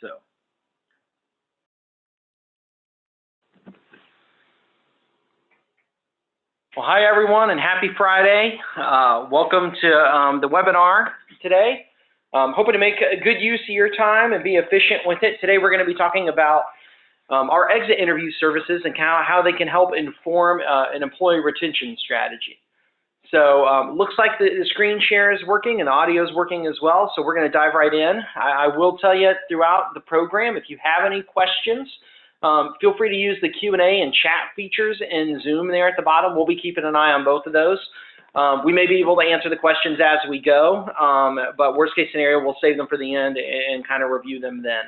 So. Well, hi everyone, and happy Friday. Welcome to the webinar today. Hoping to make a good use of your time and be efficient with it. Today we're going to be talking about our exit interview services and how they can help inform an employee retention strategy. So looks like the screen share is working and the audio is working as well, so we're going to dive right in. I will tell you throughout the program, if you have any questions, feel free to use the Q&A and chat features in Zoom there at the bottom. We'll be keeping an eye on both of those. We may be able to answer the questions as we go, but worst case scenario, we'll save them for the end and kind of review them then.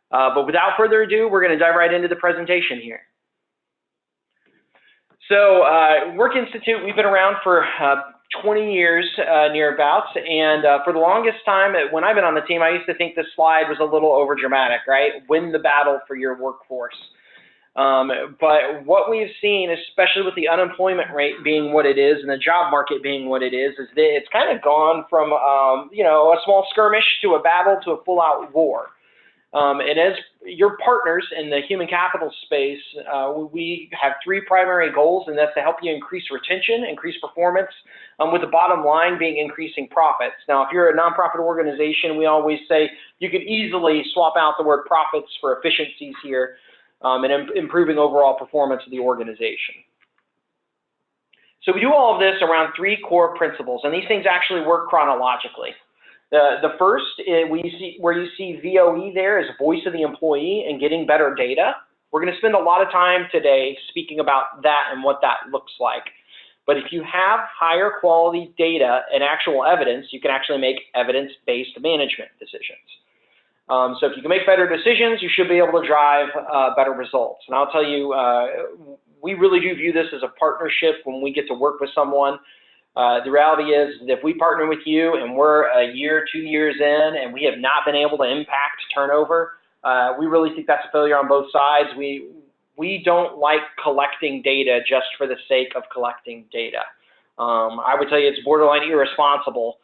But without further ado, we're going to dive right into the presentation here. So Work Institute, we've been around for 20 years nearabouts, and for the longest time, when I've been on the team, I used to think this slide was a little over dramatic, right? Win the battle for your workforce. But what we've seen, especially with the unemployment rate being what it is and the job market being what it is that it's kind of gone from you know, a small skirmish to a battle to a full-out war. And as your partners in the human capital space, we have three primary goals, and that's to help you increase retention, increase performance, with the bottom line being increasing profits. Now, if you're a nonprofit organization, we always say you could easily swap out the word profits for efficiencies here and improving overall performance of the organization. So we do all of this around three core principles, and these things actually work chronologically. The first, where you see VOE there, is voice of the employee and getting better data. We're going to spend a lot of time today speaking about that and what that looks like. But if you have higher quality data and actual evidence, you can actually make evidence-based management decisions. So if you can make better decisions, you should be able to drive better results. And I'll tell you, we really do view this as a partnership when we get to work with someone. The reality is that if we partner with you and we're a year, 2 years in, and we have not been able to impact turnover, we really think that's a failure on both sides. We don't like collecting data just for the sake of collecting data. I would tell you it's borderline irresponsible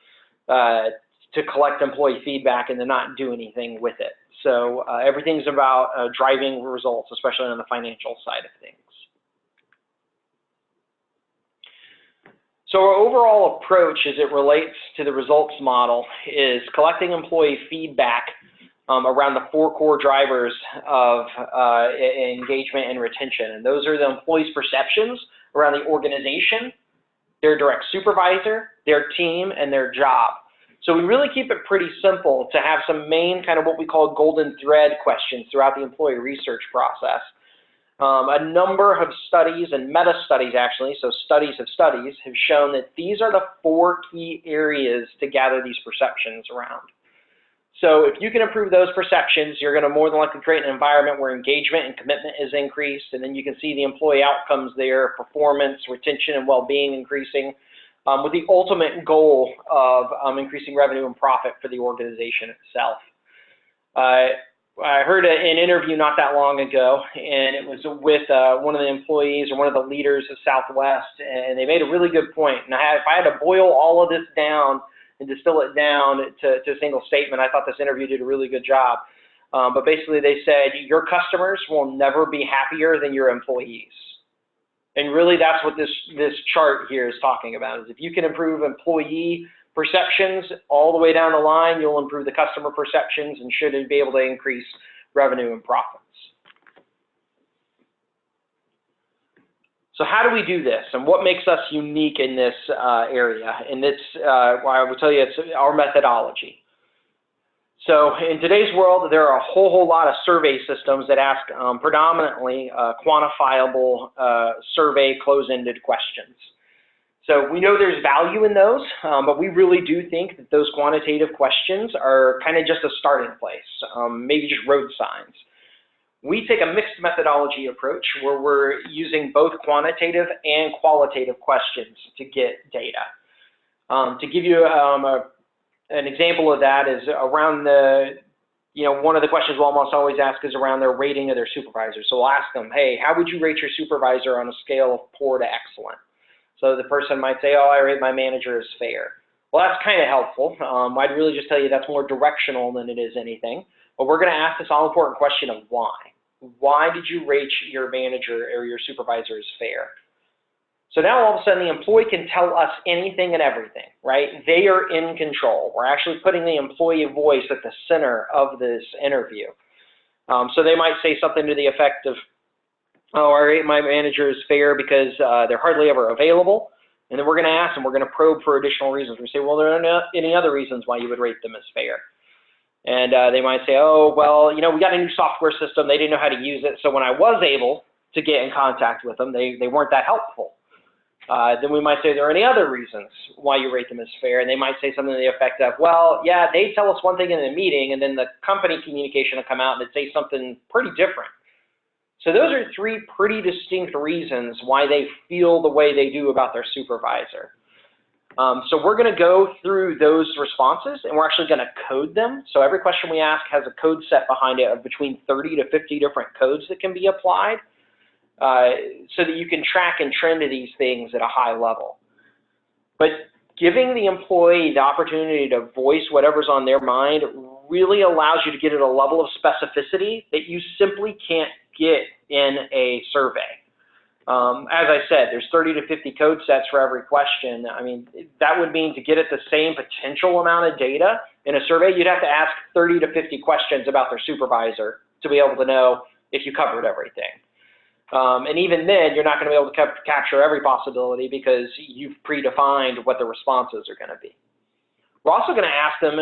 to collect employee feedback and to not do anything with it. So everything's about driving results, especially on the financial side of things. So our overall approach as it relates to the results model is collecting employee feedback around the four core drivers of engagement and retention. And those are the employees' perceptions around the organization, their direct supervisor, their team, and their job. So we really keep it pretty simple to have some main kind of what we call golden thread questions throughout the employee research process. A number of studies and meta-studies actually, so studies of studies, have shown that these are the four key areas to gather these perceptions around. So if you can improve those perceptions, you're going to more than likely create an environment where engagement and commitment is increased, and then you can see the employee outcomes there, performance, retention, and well-being increasing, with the ultimate goal of increasing revenue and profit for the organization itself. I heard an interview not that long ago, and it was with one of the employees or one of the leaders of Southwest, and they made a really good point. And if I had to boil all of this down and distill it down to a single statement, I thought this interview did a really good job. But basically they said, your customers will never be happier than your employees. And really that's what this chart here is talking about, is if you can improve employee perceptions all the way down the line, you'll improve the customer perceptions and should be able to increase revenue and profits. So how do we do this, and what makes us unique in this area? And it's, well, I will tell you, it's our methodology. So in today's world, there are a whole lot of survey systems that ask predominantly quantifiable survey close-ended questions. So we know there's value in those, but we really do think that those quantitative questions are kind of just a starting place, maybe just road signs. We take a mixed methodology approach where we're using both quantitative and qualitative questions to get data. To give you an example of that is around the, one of the questions we'll almost always ask is around their rating of their supervisor. So we'll ask them, hey, how would you rate your supervisor on a scale of poor to excellent? So the person might say, oh, I rate my manager as fair. Well, that's kind of helpful. I'd really just tell you that's more directional than it is anything. Well, we're going to ask this all-important question of why. Why did you rate your manager or your supervisor as fair? So now all of a sudden the employee can tell us anything and everything, right? They are in control. We're actually putting the employee voice at the center of this interview. So they might say something to the effect of, oh, I rate my manager is fair because they're hardly ever available. And then we're going to ask them, we're going to probe for additional reasons. We say, well, there are any other reasons why you would rate them as fair? And they might say, oh, well, you know, we got a new software system. They didn't know how to use it. So when I was able to get in contact with them, they weren't that helpful. Then we might say, there are any other reasons why you rate them as fair? And they might say something to the effect of, well, yeah, they tell us one thing in the meeting, and then the company communication will come out and it'd say something pretty different. So those are three pretty distinct reasons why they feel the way they do about their supervisor. So we're going to go through those responses, and we're actually going to code them. So every question we ask has a code set behind it of between 30 to 50 different codes that can be applied, so that you can track and trend to these things at a high level. But giving the employee the opportunity to voice whatever's on their mind really allows you to get at a level of specificity that you simply can't get in a survey. As I said, there's 30 to 50 code sets for every question. I mean, that would mean to get at the same potential amount of data in a survey, you'd have to ask 30 to 50 questions about their supervisor to be able to know if you covered everything. And even then, you're not going to be able to capture every possibility because you've predefined what the responses are going to be. We're also going to ask them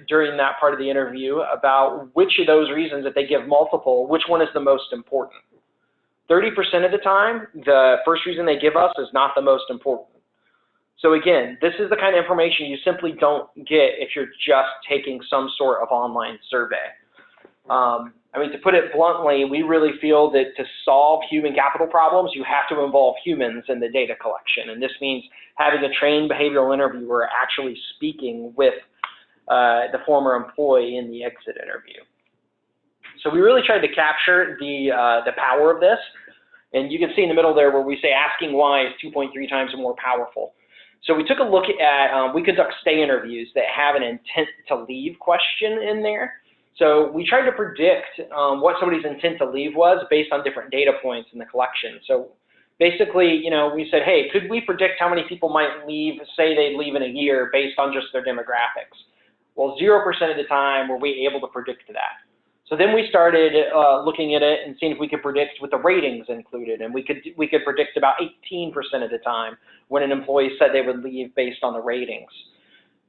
during that part of the interview about which of those reasons, if they give multiple, which one is the most important. 30% of the time, the first reason they give us is not the most important. So again, this is the kind of information you simply don't get if you're just taking some sort of online survey. I mean, to put it bluntly, we really feel that to solve human capital problems, you have to involve humans in the data collection. And this means having a trained behavioral interviewer actually speaking with the former employee in the exit interview. So we really tried to capture the power of this. And you can see in the middle there where we say asking why is 2.3 times more powerful. So we took a look at, we conduct stay interviews that have an intent to leave question in there. So we tried to predict what somebody's intent to leave was based on different data points in the collection. So basically, you know, we said, hey, could we predict how many people might leave, say they'd leave in a year based on just their demographics? Well, 0% of the time were we able to predict that. So then we started looking at it and seeing if we could predict with the ratings included, and we could predict about 18% of the time when an employee said they would leave based on the ratings.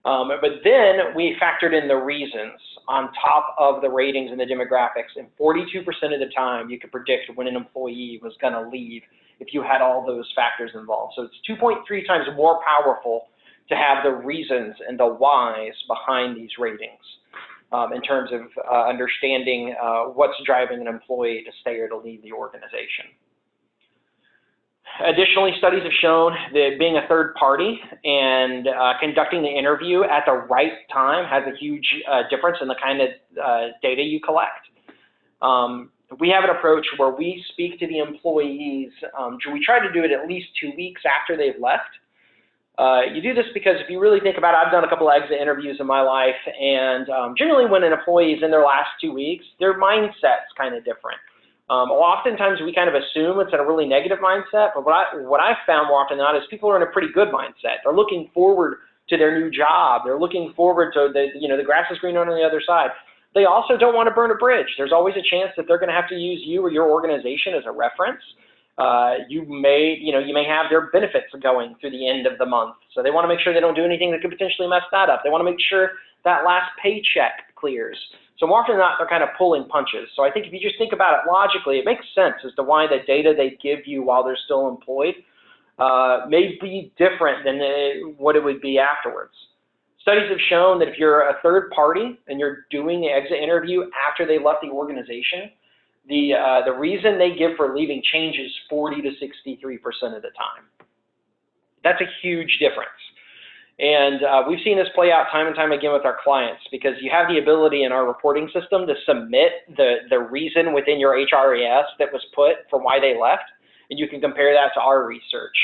But then we factored in the reasons on top of the ratings and the demographics, and 42% of the time you could predict when an employee was going to leave if you had all those factors involved. So it's 2.3 times more powerful to have the reasons and the whys behind these ratings in terms of understanding what's driving an employee to stay or to leave the organization. Additionally, studies have shown that being a third party and conducting the interview at the right time has a huge difference in the kind of data you collect. We have an approach where we speak to the employees. We try to do it at least 2 weeks after they've left. You do this because if you really think about it, I've done a couple of exit interviews in my life, and generally when an employee is in their last 2 weeks, their mindset's kind of different. Oftentimes we kind of assume it's in a really negative mindset, but what I've found more often than not is people are in a pretty good mindset. They're looking forward to their new job. They're looking forward to the grass is greener on the other side. They also don't want to burn a bridge. There's always a chance that they're going to have to use you or your organization as a reference. You may have their benefits going through the end of the month. So they want to make sure they don't do anything that could potentially mess that up. They want to make sure that last paycheck clears. So more often than not, they're kind of pulling punches. So I think if you just think about it logically, it makes sense as to why the data they give you while they're still employed may be different than what it would be afterwards. Studies have shown that if you're a third party and you're doing the exit interview after they left the organization, the reason they give for leaving changes 40 to 63% of the time. That's a huge difference. And we've seen this play out time and time again with our clients because you have the ability in our reporting system to submit the reason within your HRIS that was put for why they left, and you can compare that to our research.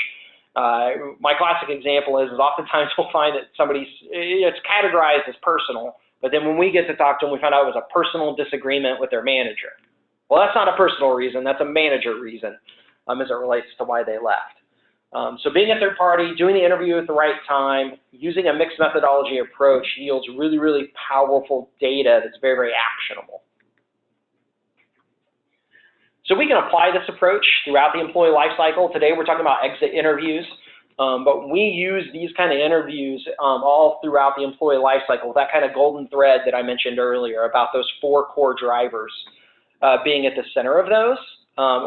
My classic example is oftentimes we'll find that it's categorized as personal, But then when we get to talk to them, we found out it was a personal disagreement with their manager. Well, that's not a personal reason, that's a manager reason as it relates to why they left. So being a third party, doing the interview at the right time, using a mixed methodology approach yields really, really powerful data that's very, very actionable. So we can apply this approach throughout the employee life cycle. Today we're talking about exit interviews, but we use these kind of interviews all throughout the employee life cycle, that kind of golden thread that I mentioned earlier about those 4 core drivers being at the center of those,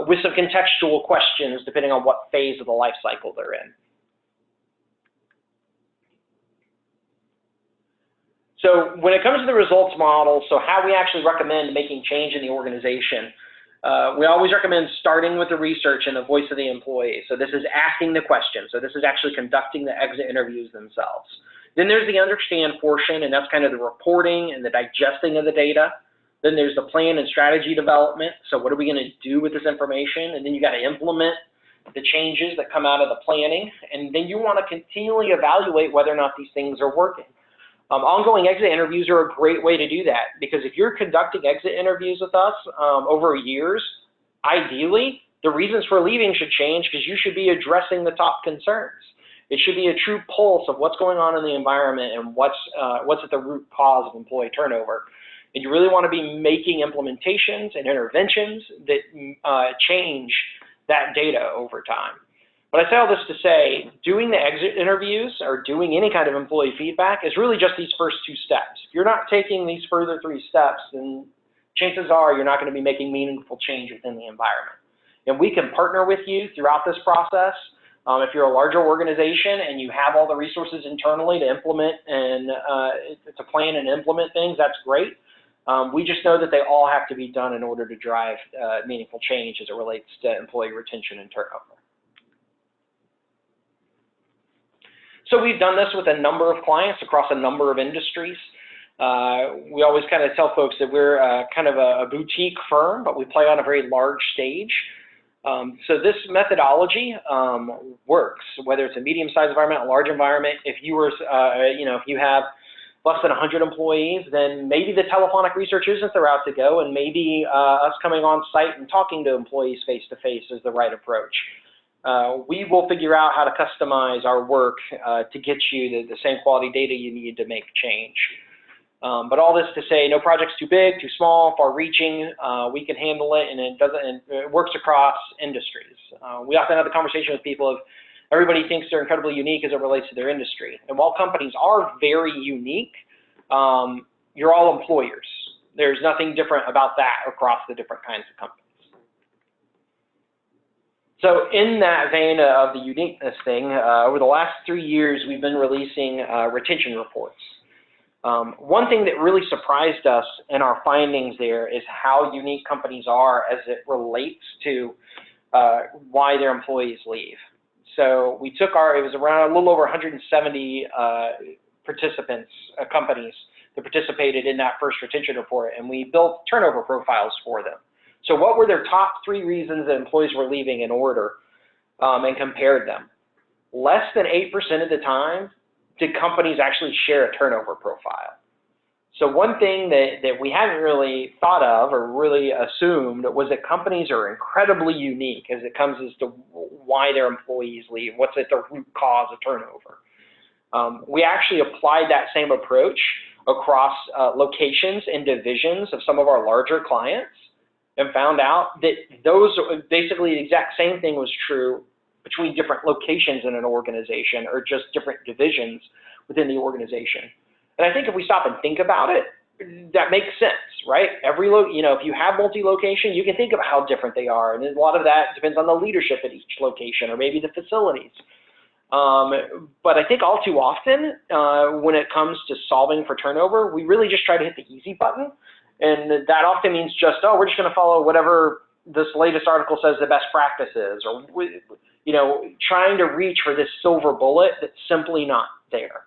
with some contextual questions depending on what phase of the life cycle they're in. So when it comes to the results model, so how we actually recommend making change in the organization, we always recommend starting with the research and the voice of the employee. So this is asking the question. So this is actually conducting the exit interviews themselves. Then there's the understand portion, and that's kind of the reporting and the digesting of the data. Then there's the plan and strategy development. So what are we going to do with this information? And then you got to implement the changes that come out of the planning. And then you want to continually evaluate whether or not these things are working. Ongoing exit interviews are a great way to do that, because if you're conducting exit interviews with us over years, ideally, the reasons for leaving should change because you should be addressing the top concerns. It should be a true pulse of what's going on in the environment and what's at the root cause of employee turnover. And you really want to be making implementations and interventions that change that data over time. But I say all this to say, doing the exit interviews or doing any kind of employee feedback is really just these first 2 steps. If you're not taking these further 3 steps, then chances are you're not going to be making meaningful change within the environment. And we can partner with you throughout this process. If you're a larger organization and you have all the resources internally to implement and to plan and implement things, that's great. We just know that they all have to be done in order to drive meaningful change as it relates to employee retention and turnover. So we've done this with a number of clients across a number of industries. We always kind of tell folks that we're kind of a boutique firm, but we play on a very large stage. So this methodology works, whether it's a medium-sized environment, a large environment. If you were, if you have less than 100 employees, then maybe the telephonic research isn't the route to go, and maybe us coming on site and talking to employees face-to-face is the right approach. We will figure out how to customize our work to get you the same quality data you need to make change. But all this to say, no project's too big, too small, far-reaching. We can handle it, and it works across industries. We often have the conversation with people of everybody thinks they're incredibly unique as it relates to their industry. And while companies are very unique, you're all employers. There's nothing different about that across the different kinds of companies. So in that vein of the uniqueness thing, over the last 3 years, we've been releasing retention reports. One thing that really surprised us in our findings there is how unique companies are as it relates to why their employees leave. So we took it was around a little over 170 participants, companies that participated in that first retention report, and we built turnover profiles for them. So what were their top 3 reasons that employees were leaving in order, and compared them. Less than 8% of the time did companies actually share a turnover profile. So one thing that we hadn't really thought of or really assumed was that companies are incredibly unique as it comes as to why their employees leave, what's at the root cause of turnover. We actually applied that same approach across locations and divisions of some of our larger clients, and found out that those basically the exact same thing was true between different locations in an organization or just different divisions within the organization. And I think if we stop and think about it, that makes sense, right? If you have multi-location, you can think about how different they are. And a lot of that depends on the leadership at each location or maybe the facilities. But I think all too often when it comes to solving for turnover, we really just try to hit the easy button. And that often means just, oh, we're just going to follow whatever this latest article says the best practice is, or, trying to reach for this silver bullet that's simply not there.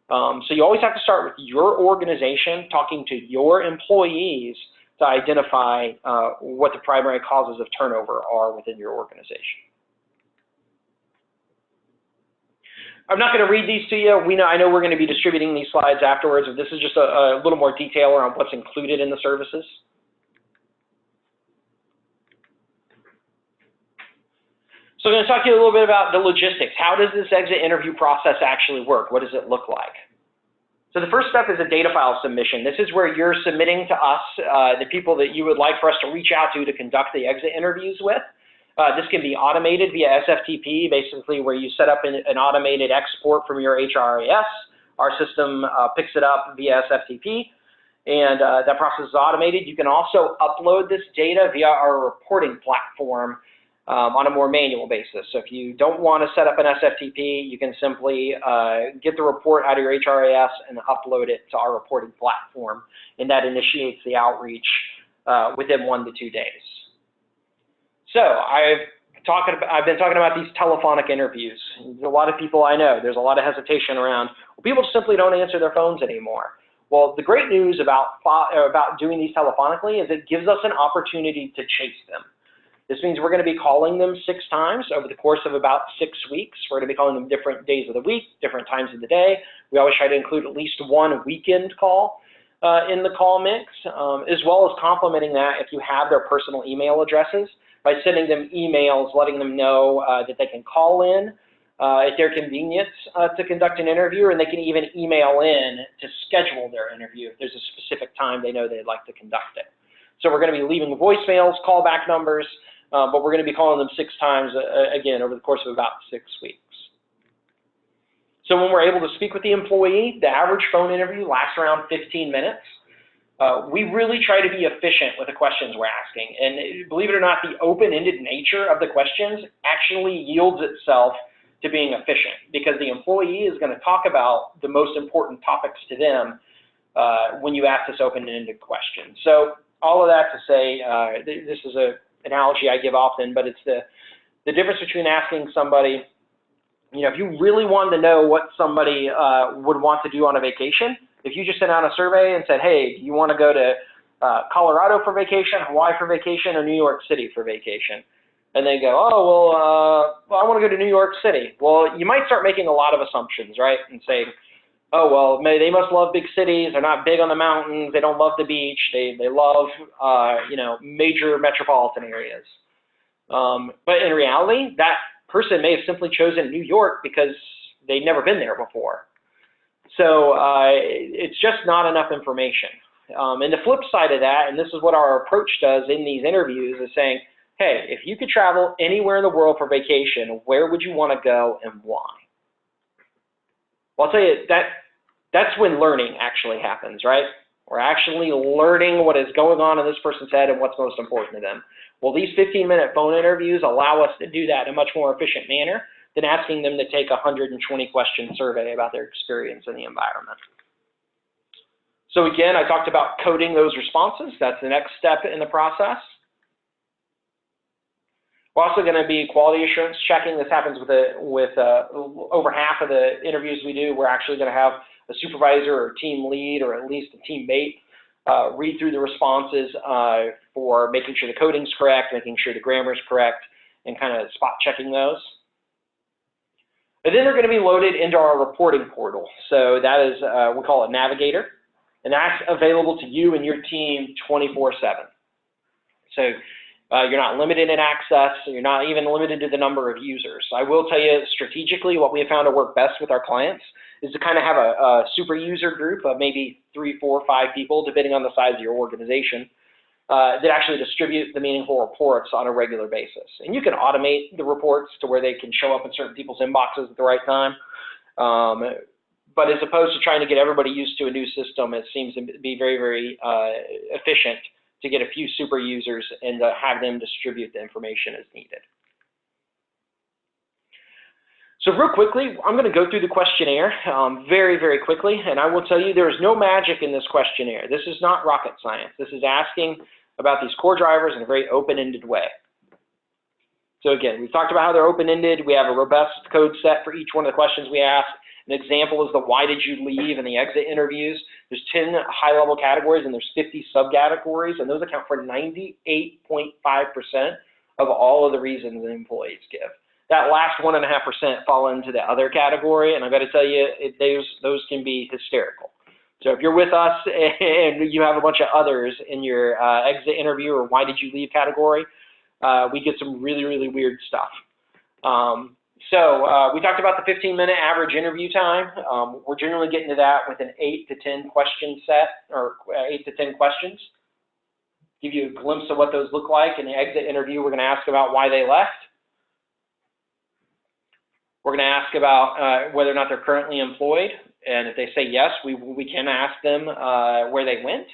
So you always have to start with your organization, talking to your employees to identify what the primary causes of turnover are within your organization. I'm not going to read these to you. I know we're going to be distributing these slides afterwards, but this is just a little more detail around what's included in the services. So I'm going to talk to you a little bit about the logistics. How does this exit interview process actually work? What does it look like? So the first step is a data file submission. This is where you're submitting to us the people that you would like for us to reach out to conduct the exit interviews with. This can be automated via SFTP, basically where you set up an automated export from your HRIS. Our system picks it up via SFTP, and that process is automated. You can also upload this data via our reporting platform on a more manual basis. So if you don't want to set up an SFTP, you can simply get the report out of your HRIS and upload it to our reporting platform, and that initiates the outreach within 1 to 2 days. So I've been talking about these telephonic interviews. There's a lot of people I know, there's a lot of hesitation around, well, people simply don't answer their phones anymore. Well, the great news about doing these telephonically is it gives us an opportunity to chase them. This means we're going to be calling them 6 times over the course of about 6 weeks. We're going to be calling them different days of the week, different times of the day. We always try to include at least one weekend call in the call mix, as well as complementing that if you have their personal email addresses by sending them emails, letting them know that they can call in at their convenience to conduct an interview, and they can even email in to schedule their interview if there's a specific time they know they'd like to conduct it. So we're going to be leaving voicemails, callback numbers, but we're going to be calling them 6 times, again, over the course of about 6 weeks. So when we're able to speak with the employee, the average phone interview lasts around 15 minutes. We really try to be efficient with the questions we're asking. And believe it or not, the open-ended nature of the questions actually yields itself to being efficient, because the employee is going to talk about the most important topics to them when you ask this open-ended question. So all of that to say, this is an analogy I give often, but it's the difference between asking somebody, if you really wanted to know what somebody would want to do on a vacation, if you just sent out a survey and said, hey, do you want to go to Colorado for vacation, Hawaii for vacation, or New York City for vacation? And they go, oh, well, I want to go to New York City. Well, you might start making a lot of assumptions, right? And say, oh, well, they must love big cities. They're not big on the mountains. They don't love the beach. They love, major metropolitan areas. But in reality, that person may have simply chosen New York because they'd never been there before. So it's just not enough information. And the flip side of that, and this is what our approach does in these interviews, is saying, hey, if you could travel anywhere in the world for vacation, where would you want to go and why? Well, I'll tell you, that's when learning actually happens, right? We're actually learning what is going on in this person's head and what's most important to them. Well, these 15-minute phone interviews allow us to do that in a much more efficient manner than asking them to take a 120-question survey about their experience in the environment. So again, I talked about coding those responses. That's the next step in the process. We're also going to be quality assurance checking. This happens with over half of the interviews we do. We're actually going to have a supervisor or team lead or at least a teammate read through the responses for making sure the coding's correct, making sure the grammar's correct, and kind of spot checking those. And then they're going to be loaded into our reporting portal. So that is, we call it Navigator, and that's available to you and your team 24/7. So you're not limited in access, so you're not even limited to the number of users. I will tell you strategically what we have found to work best with our clients is to kind of have a super user group of maybe 3, 4, 5 people, depending on the size of your organization, that actually distribute the meaningful reports on a regular basis. And you can automate the reports to where they can show up in certain people's inboxes at the right time. But as opposed to trying to get everybody used to a new system, it seems to be very, very efficient to get a few super users and have them distribute the information as needed. So real quickly, I'm going to go through the questionnaire very, very quickly, and I will tell you there is no magic in this questionnaire. This is not rocket science. This is asking about these core drivers in a very open-ended way. So again, we've talked about how they're open-ended. We have a robust code set for each one of the questions we ask. An example is the why did you leave and the exit interviews. There's 10 high-level categories and there's 50 subcategories, and those account for 98.5% of all of the reasons that employees give. That last 1.5% fall into the other category, and I've got to tell you, those can be hysterical. So if you're with us and you have a bunch of others in your exit interview or why did you leave category, we get some really, really weird stuff. We talked about the 15-minute average interview time. We're generally getting to that with an 8 to 10 question set, or 8 to 10 questions. Give you a glimpse of what those look like. In the exit interview, we're going to ask about why they left. We're going to ask about whether or not they're currently employed. And if they say yes, we can ask them where they went.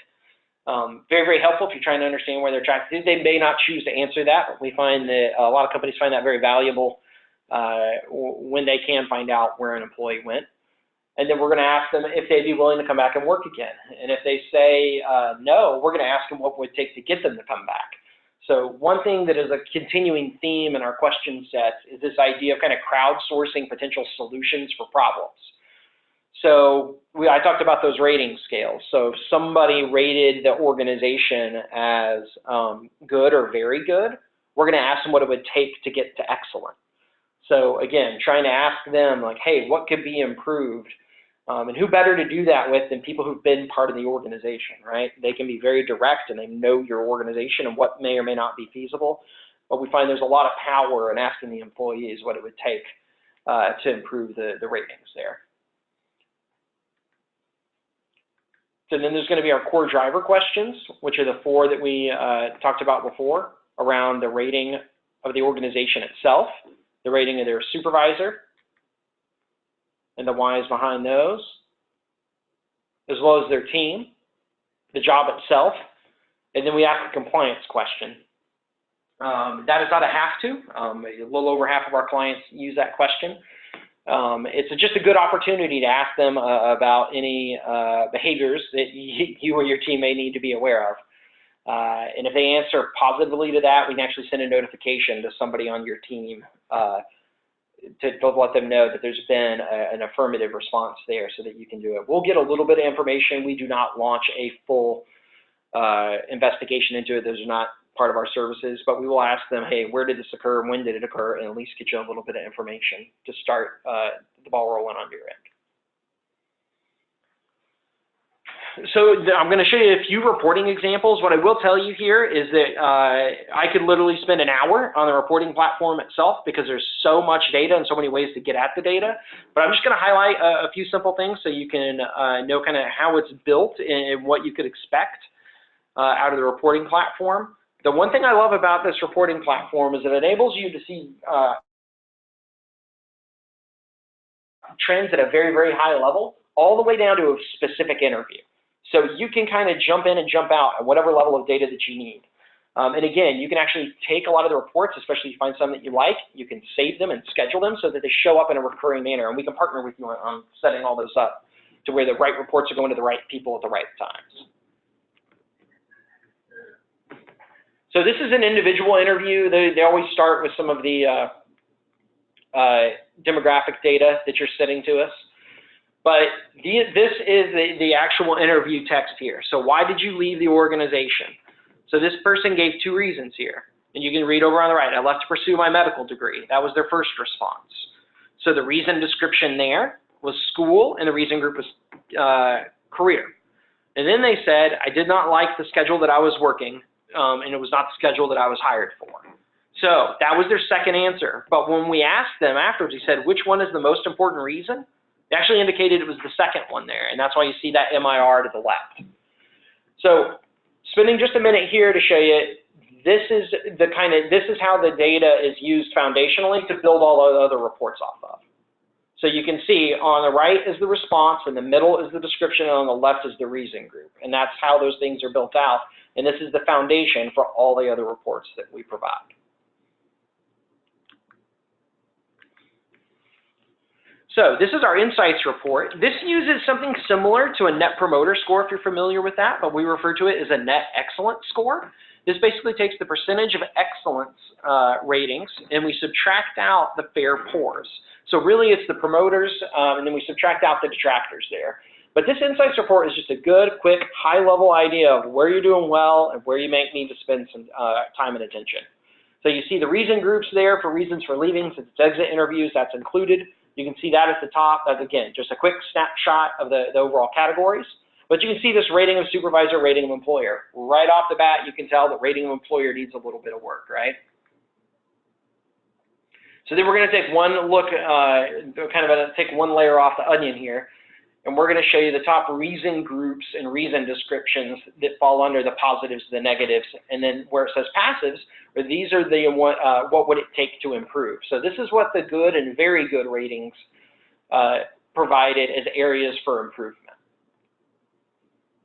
Very, very helpful if you're trying to understand where they're attracted to. They may not choose to answer that, but we find that a lot of companies find that very valuable when they can find out where an employee went. And then we're going to ask them if they'd be willing to come back and work again. And if they say no, we're going to ask them what it would take to get them to come back. So one thing that is a continuing theme in our question sets is this idea of kind of crowdsourcing potential solutions for problems. So I talked about those rating scales. So if somebody rated the organization as good or very good, we're going to ask them what it would take to get to excellent. So again, trying to ask them like, hey, what could be improved? And who better to do that with than people who've been part of the organization, right? They can be very direct and they know your organization and what may or may not be feasible. But we find there's a lot of power in asking the employees what it would take to improve the ratings there. So then there's going to be our core driver questions, which are the 4 that we talked about before, around the rating of the organization itself, the rating of their supervisor, and the whys behind those, as well as their team, the job itself, and then we ask a compliance question. That is not a have to. A little over half of our clients use that question. It's just a good opportunity to ask them about any behaviors that you or your team may need to be aware of. And if they answer positively to that, we can actually send a notification to somebody on your team to let them know that there's been an affirmative response there so that you can do it. We'll get a little bit of information. We do not launch a full investigation into it. Those are not part of our services, but we will ask them, hey, where did this occur? When did it occur? And at least get you a little bit of information to start the ball rolling on your end. So I'm going to show you a few reporting examples. What I will tell you here is that I could literally spend an hour on the reporting platform itself because there's so much data and so many ways to get at the data. But I'm just going to highlight a few simple things so you can know kind of how it's built and what you could expect out of the reporting platform. The one thing I love about this reporting platform is it enables you to see trends at a very, very high level, all the way down to a specific interview. So you can kind of jump in and jump out at whatever level of data that you need. And again, you can actually take a lot of the reports, especially if you find some that you like, you can save them and schedule them so that they show up in a recurring manner. And we can partner with you on setting all those up to where the right reports are going to the right people at the right times. So this is an individual interview. They always start with some of the demographic data that you're sending to us. But this is the actual interview text here. So why did you leave the organization? So this person gave 2 reasons here. And you can read over on the right. I left to pursue my medical degree. That was their first response. So the reason description there was school, and the reason group was career. And then they said, I did not like the schedule that I was working, and it was not the schedule that I was hired for. So that was their second answer. But when we asked them afterwards, he said, which one is the most important reason? They actually indicated it was the second one there, and that's why you see that MIR to the left. So spending just a minute here to show you, this is how the data is used foundationally to build all the other reports off of. So you can see on the right is the response, in the middle is the description, and on the left is the reason group. And that's how those things are built out. And this is the foundation for all the other reports that we provide. So this is our insights report. This uses something similar to a net promoter score, if you're familiar with that, but we refer to it as a net excellence score. This basically takes the percentage of excellence ratings, and we subtract out the fair poors. So really it's the promoters, and then we subtract out the detractors there. But this insights report is just a good, quick, high-level idea of where you're doing well and where you may need to spend some time and attention. So you see the reason groups there for reasons for leaving. Since it's exit interviews, that's included. You can see that at the top. That's, again, just a quick snapshot of the overall categories. But you can see this rating of supervisor, rating of employer. Right off the bat, you can tell that rating of employer needs a little bit of work, right? So then we're going to take one look, take one layer off the onion here, and we're going to show you the top reason groups and reason descriptions that fall under the positives, the negatives, and then where it says passives, or these are the what would it take to improve. So this is what the good and very good ratings provided as areas for improvement.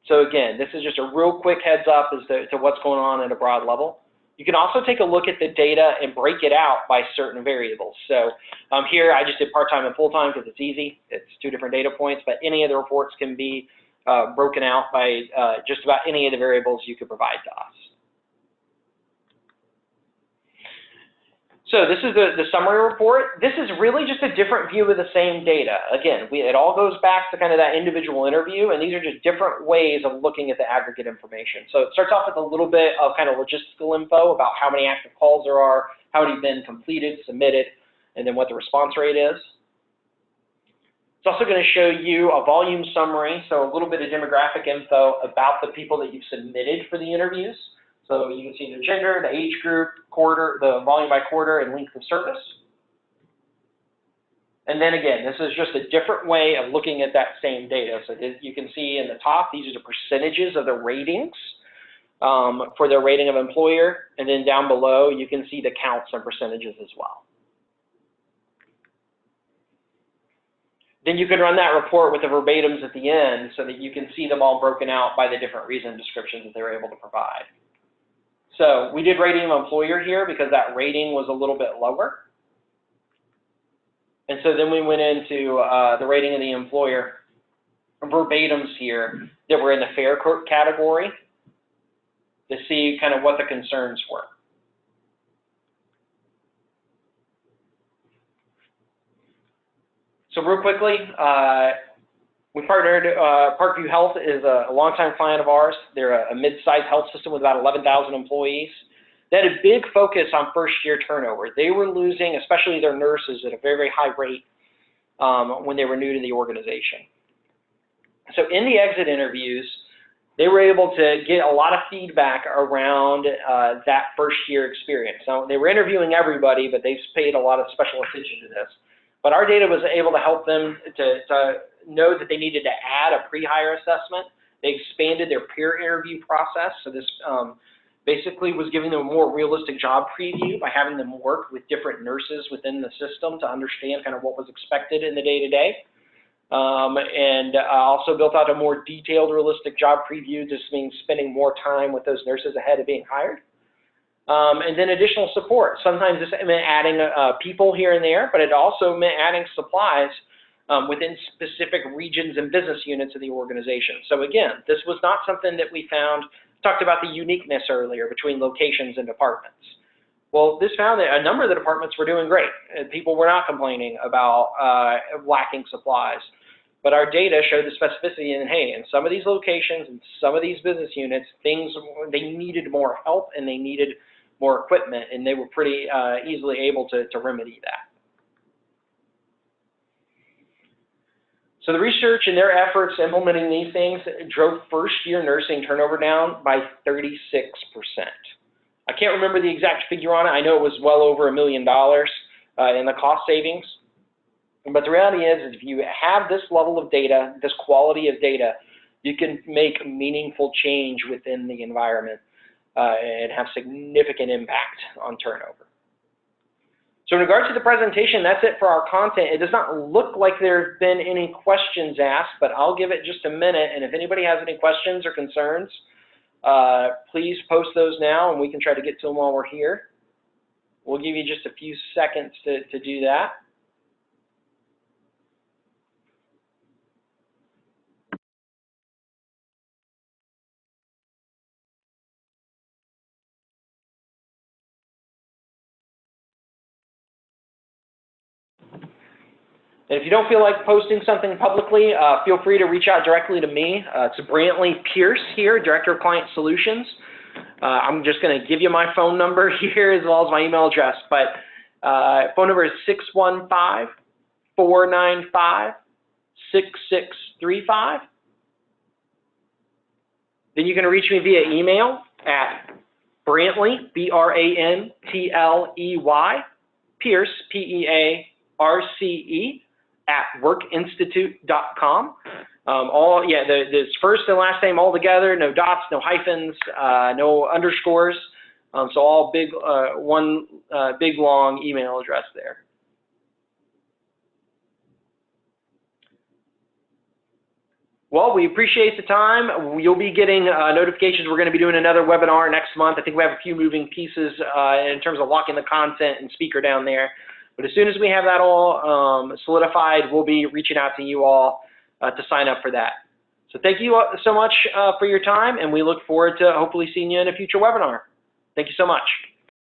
So again, this is just a real quick heads up as to what's going on at a broad level. You can also take a look at the data and break it out by certain variables. So here I just did part-time and full-time because it's easy. It's 2 different data points, but any of the reports can be broken out by just about any of the variables you could provide to us. So this is the summary report. This is really just a different view of the same data. Again, it all goes back to kind of that individual interview, and these are just different ways of looking at the aggregate information. So it starts off with a little bit of kind of logistical info about how many active calls there are, how many have been completed, submitted, and then what the response rate is. It's also going to show you a volume summary, so a little bit of demographic info about the people that you've submitted for the interviews. So you can see their gender, the age group, quarter, the volume by quarter, and length of service. And then again, this is just a different way of looking at that same data. So you can see in the top, these are the percentages of the ratings for their rating of employer. And then down below, you can see the counts and percentages as well. Then you can run that report with the verbatims at the end so that you can see them all broken out by the different reason descriptions that they were able to provide. So we did rating of employer here because that rating was a little bit lower. And so then we went into the rating of the employer verbatims here that were in the fair category to see kind of what the concerns were. So real quickly, we partnered, Parkview Health is a longtime client of ours. They're a mid-sized health system with about 11,000 employees. They had a big focus on first-year turnover. They were losing, especially their nurses, at a very, very high rate when they were new to the organization. So in the exit interviews, they were able to get a lot of feedback around that first-year experience. So they were interviewing everybody, but they've paid a lot of special attention to this. But our data was able to help them to know that they needed to add a pre-hire assessment. They expanded their peer interview process. So this basically was giving them a more realistic job preview by having them work with different nurses within the system to understand kind of what was expected in the day-to-day. And also built out a more detailed, realistic job preview. This means spending more time with those nurses ahead of being hired. And then additional support. Sometimes this meant adding people here and there, but it also meant adding supplies within specific regions and business units of the organization. So again, this was not something that we found, talked about the uniqueness earlier between locations and departments. Well, this found that a number of the departments were doing great. People were not complaining about lacking supplies. But our data showed the specificity in, hey, in some of these locations and some of these business units, they needed more help and they needed more equipment, and they were pretty easily able to remedy that. So the research and their efforts implementing these things drove first-year nursing turnover down by 36%. I can't remember the exact figure on it. I know it was well over $1 million in the cost savings. But the reality is if you have this level of data, this quality of data, you can make meaningful change within the environment and have significant impact on turnover. So in regards to the presentation, that's it for our content. It does not look like there have been any questions asked, but I'll give it just a minute. And if anybody has any questions or concerns, please post those now and we can try to get to them while we're here. We'll give you just a few seconds to do that. And if you don't feel like posting something publicly, feel free to reach out directly to me. It's Brantley Pearce here, Director of Client Solutions. I'm just going to give you my phone number here as well as my email address, but phone number is 615-495-6635. Then you can reach me via email at Brantley, B-R-A-N-T-L-E-Y, Pearce, P-E-A-R-C-E, at workinstitute.com. This first and last name all together, no dots, no hyphens, no underscores. So all big, one big long email address there. Well, we appreciate the time. You'll be getting notifications. We're going to be doing another webinar next month. I think we have a few moving pieces in terms of locking the content and speaker down there. But as soon as we have that all solidified, we'll be reaching out to you all to sign up for that. So thank you so much for your time, and we look forward to hopefully seeing you in a future webinar. Thank you so much.